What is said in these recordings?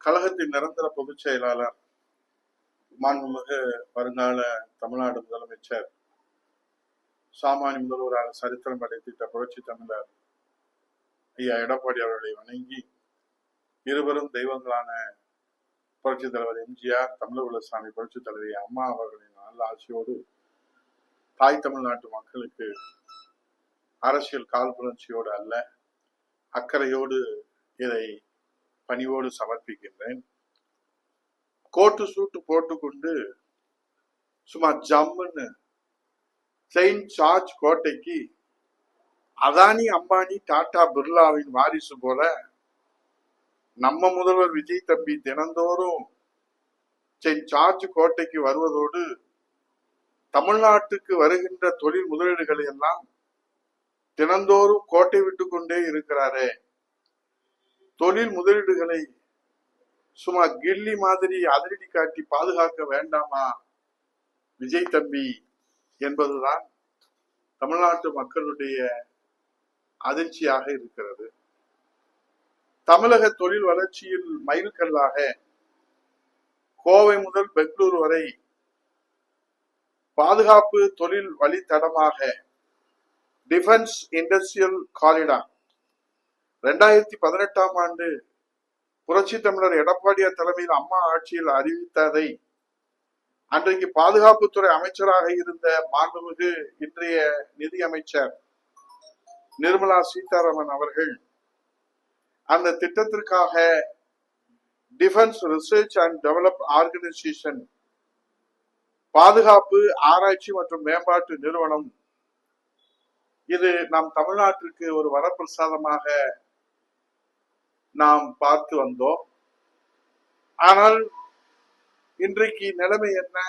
கழகத்தின் நிரந்தர பொதுச் செயலாளர், மாண்புமிகு வருங்கால தமிழ்நாடு முதலமைச்சர், சாமானிய முதல்வராக சரித்திரம் படைத்திட்ட புரட்சி தமிழர் ஐயா எடப்பாடி அவர்களை வணங்கி, இருவரும் தெய்வங்களான புரட்சி தலைவர் எம்ஜிஆர், தமிழகுலசாமி புரட்சி தலைவி அம்மா அவர்களின் நல்ல ஆட்சியோடு தாய் தமிழ்நாட்டு மக்களுக்கு அரசியல் காழ்ப்புணர்ச்சியோடு அல்ல, அக்கறையோடு இதை பணிவோடு சமர்ப்பிக்கின்றேன். கோட்டு சூட்டு போட்டுக்கொண்டு சும்மா ஜம்முன்னு செயின்ட் ஜார்ஜ் கோட்டைக்கு அதானி, அம்பானி, டாடா, பிர்லாவின் வாரிசு போல நம்ம முதல்வர் விஜய் தம்பி தினந்தோறும் செயின்ட் ஜார்ஜ் கோட்டைக்கு வருவதோடு தமிழ்நாட்டுக்கு வருகின்ற தொழில் முதலீடுகளை எல்லாம் தினந்தோறும் கோட்டை விட்டு கொண்டே இருக்கிறாரே. தொழில் முதலீடுகளை சும்மா கில்லி மாதிரி அதிரடி காட்டி பாதுகாக்க வேண்டாமா விஜய் தம்பி என்பதுதான் தமிழ்நாட்டு மக்களுடைய அதிர்ச்சியாக இருக்கிறது. தமிழக தொழில் வளர்ச்சியில் மைல்கல்லாக கோவை முதல் பெங்களூரு வரை பாதுகாப்பு தொழில் வழித்தடமாக டிஃபென்ஸ் இண்டஸ்ட்ரியல் காரிடார் 2018ஆம் ஆண்டு புரட்சி தமிழர் எடப்பாடியார் தலைமையில் அம்மா ஆட்சியில் அறிவித்ததை அன்றைக்கு பாதுகாப்புத்துறை அமைச்சராக இருந்த மாண்புமிகு இன்றைய நிதி அமைச்சர் நிர்மலா சீதாராமன் அவர்கள் அந்த திட்டத்திற்காக defence research and develop organisation, பாதுகாப்பு ஆராய்ச்சி மற்றும் மேம்பாட்டு நிறுவனம், இது நம் தமிழ்நாட்டிற்கு ஒரு வரப்பிரசாதமாக நாம் பார்த்து வந்தோம். ஆனால் இன்றைக்கு நிலைமை என்ன?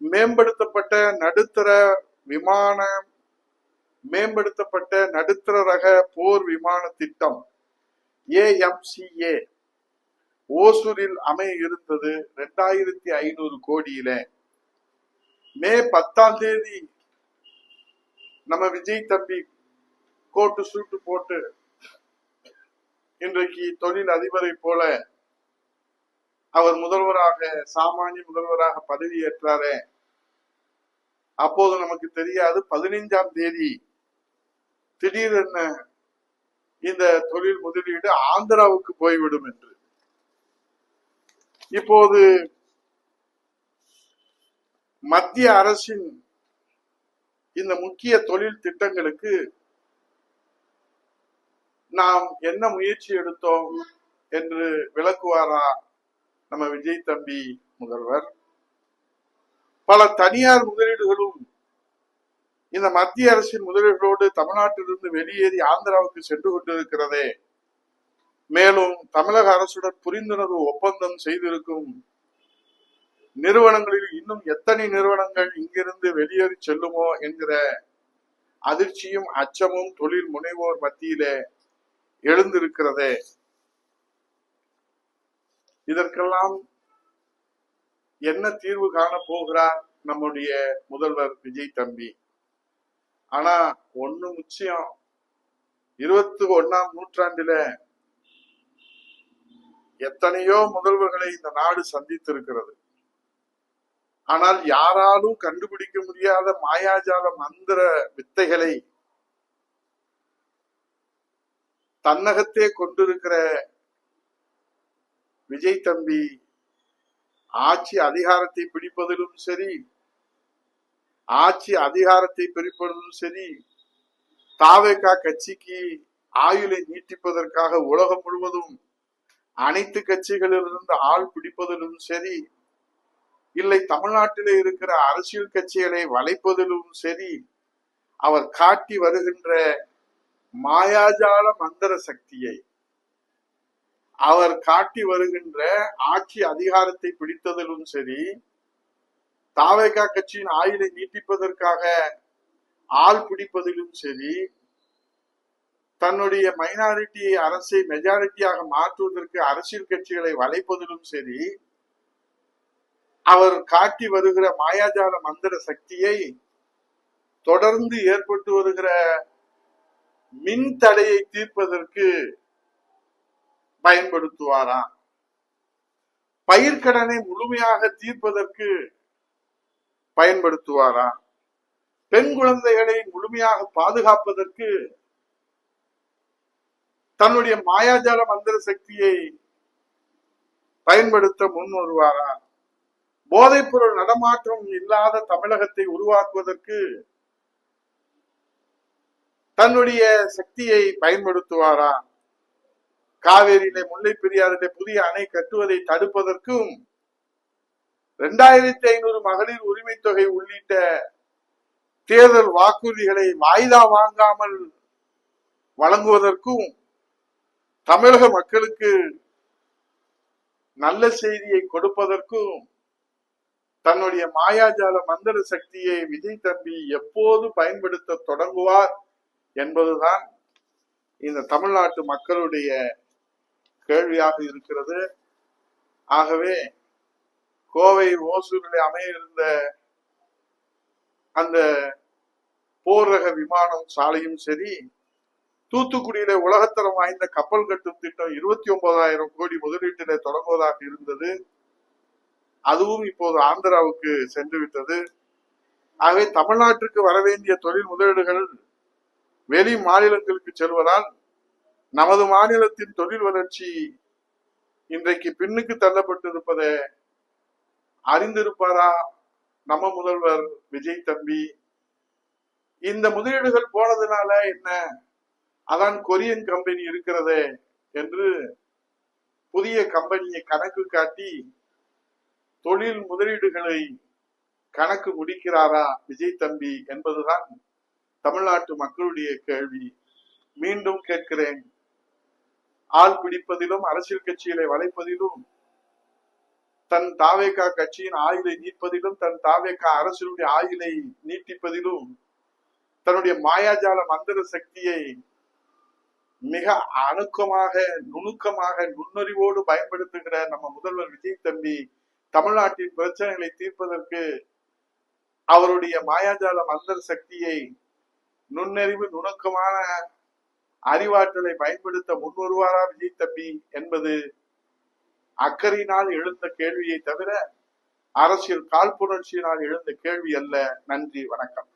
மேம்படுத்தப்பட்ட நடுத்தர விமானம், மேம்படுத்தப்பட்ட நடுத்தர ரக போர் விமான திட்டம் AMCA ஓசூரில் அமைய இருந்தது 2500 கோடியில. மே 10ஆம் தேதி நம்ம விஜய் தம்பி கோட்டு சூட்டு போட்டு இன்றைக்கு தொழில் அதிபரை போல அவர் முதல்வராக, சாமானிய முதல்வராக பதவியேற்றாரே. அப்போது நமக்கு தெரியாது 15ஆம் தேதி திடீரென இந்த தொழில் முதலீடு ஆந்திராவுக்கு போய்விடும் என்று. இப்போது மத்திய அரசின் இந்த முக்கிய தொழில் திட்டங்களுக்கு நாம் என்ன முயற்சி எடுத்தோம் என்று விளக்குவாரா நம்ம விஜய் தம்பி முதல்வர்? பல தனியார் முதலீடுகளும் இந்த மத்திய அரசின் முதலீடுகளோடு தமிழ்நாட்டிலிருந்து வெளியேறி ஆந்திராவுக்கு சென்று கொண்டிருக்கிறதே. மேலும் தமிழக அரசுடன் புரிந்துணர்வு ஒப்பந்தம் செய்திருக்கும் நிறுவனங்களில் இன்னும் எத்தனை நிறுவனங்கள் இங்கிருந்து வெளியேறி செல்லுமோ என்கிற அதிர்ச்சியும் அச்சமும் தொழில் முனைவோர் மத்தியிலே எழுந்திருக்கிறதே. இதற்கெல்லாம் என்ன தீர்வு காண போகிறார் நம்முடைய முதல்வர் விஜய் தம்பி? ஆனா ஒண்ணு முக்கியம், 21ஆம் நூற்றாண்டில எத்தனையோ முதல்வர்களை இந்த நாடு சந்தித்திருக்கிறது. ஆனால் யாராலும் கண்டுபிடிக்க முடியாத மாயாஜால மந்திர வித்தைகளை தன்னகத்தே கொண்டிருக்கிற விஜய் தம்பி ஆட்சி அதிகாரத்தை பிடிப்பதிலும் சரி, தாவேகா கட்சிக்கு ஆயுளை நீட்டிப்பதற்காக உலகம் முழுவதும் அனைத்து கட்சிகளிலிருந்து ஆள் பிடிப்பதிலும் சரி, இல்லை தமிழ்நாட்டிலே இருக்கிற அரசியல் கட்சிகளை வளைப்பதிலும் சரி, அவர் காட்டி வருகின்ற மாயாஜால மந்திர சக்தியை, அவர் காட்டி வருகின்ற ஆட்சி அதிகாரத்தை பிடித்ததிலும் சரி, தாவேகா கட்சியின் ஆயுளை நீட்டிப்பதற்காக ஆள் பிடிப்பதிலும் சரி, தன்னுடைய மைனாரிட்டி அரசை மெஜாரிட்டியாக மாற்றுவதற்கு அரசியல் கட்சிகளை வளைப்பதிலும் சரி, அவர் காட்டி வருகிற மாயாஜால மந்திர சக்தியை தொடர்ந்து ஏற்பட்டு வருகிற மின் தடையை தீர்ப்பதற்கு பயன்படுத்துவாரா? பயிர்க்கடனை முழுமையாக தீர்ப்பதற்கு பயன்படுத்துவாரா? பெண் குழந்தைகளை முழுமையாக பாதுகாப்பதற்கு தன்னுடைய மாயாஜால மந்திர சக்தியை பயன்படுத்த முன் வருவாரா? போதைப் பொருள் நடமாற்றம் இல்லாத தமிழகத்தை உருவாக்குவதற்கு தன்னுடைய சக்தியை பயன்படுத்துவாரா? காவேரியிலே, முல்லை பெரியாறிலே புதிய அணை கட்டுவதை தடுப்பதற்கும் 2500 மகளிர் உரிமை தொகை உள்ளிட்ட தேர்தல் வாக்குறுதிகளை வாய்தா வாங்காமல் வழங்குவதற்கும் தமிழக மக்களுக்கு நல்ல செய்தியை கொடுப்பதற்கும் தன்னுடைய மாயாஜால மந்திர சக்தியை விஜய் தம்பி எப்போது பயன்படுத்த தொடங்குவார் என்பதுதான் இந்த தமிழ்நாட்டு மக்களுடைய கேள்வியாக இருக்கிறது. ஆகவே கோவை ஓசூரில் அமைய இருந்த அந்த போர் ரக விமானம் சாலையும் சரி, தூத்துக்குடியில உலகத்தரம் வாய்ந்த கப்பல் கட்டும் திட்டம் 29,000 கோடி முதலீட்டில தொடங்குவதாக இருந்தது. அதுவும் இப்போது ஆந்திராவுக்கு சென்று விட்டது. ஆகவே தமிழ்நாட்டிற்கு வர வேண்டிய தொழில் முதலீடுகள் வெளி மாநிலங்களுக்கு செல்வதால் நமது மாநிலத்தின் தொழில் வளர்ச்சி இன்றைக்கு பின்னுக்கு தள்ளப்பட்டிருப்பதை அறிந்திருப்பாரா நம்ம முதல்வர் விஜய் தம்பி? இந்த முதலீடுகள் போனதுனால என்ன, அதான் கொரியன் கம்பெனி இருக்கிறது என்று புதிய கம்பெனியை கணக்கு காட்டி தொழில் முதலீடுகளை கணக்கு முடிக்கிறாரா விஜய் தம்பி என்பதுதான் தமிழ்நாட்டு மக்களுடைய கேள்வி. மீண்டும் கேட்கிறேன், ஆள் பிடிப்பதிலும் அரசியல் கட்சிகளை வளைப்பதிலும் தன் தாவேகா கட்சியின் ஆயுளை நீட்பதிலும் தன் தாவேகா அரசினுடைய ஆயுளை நீட்டிப்பதிலும் தன்னுடைய மாயாஜால மந்திர சக்தியை மிக அணுக்கமாக நுணுக்கமாக நுண்ணறிவோடு பயன்படுத்துகிற நம்ம முதல்வர் விஜய் தம்பி தமிழ்நாட்டின் பிரச்சனைகளை தீர்ப்பதற்கு அவருடைய மாயாஜால மந்திர சக்தியை நுண்ணறிவு நுணுக்கமான அறிவாற்றலை பயன்படுத்த முன்வருவாரா விஜய் தம்பி என்பது அக்கறையினால் எழுந்த கேள்வியை தவிர அரசியல் காழ்ப்புணர்ச்சியினால் எழுந்த கேள்வி அல்ல. நன்றி, வணக்கம்.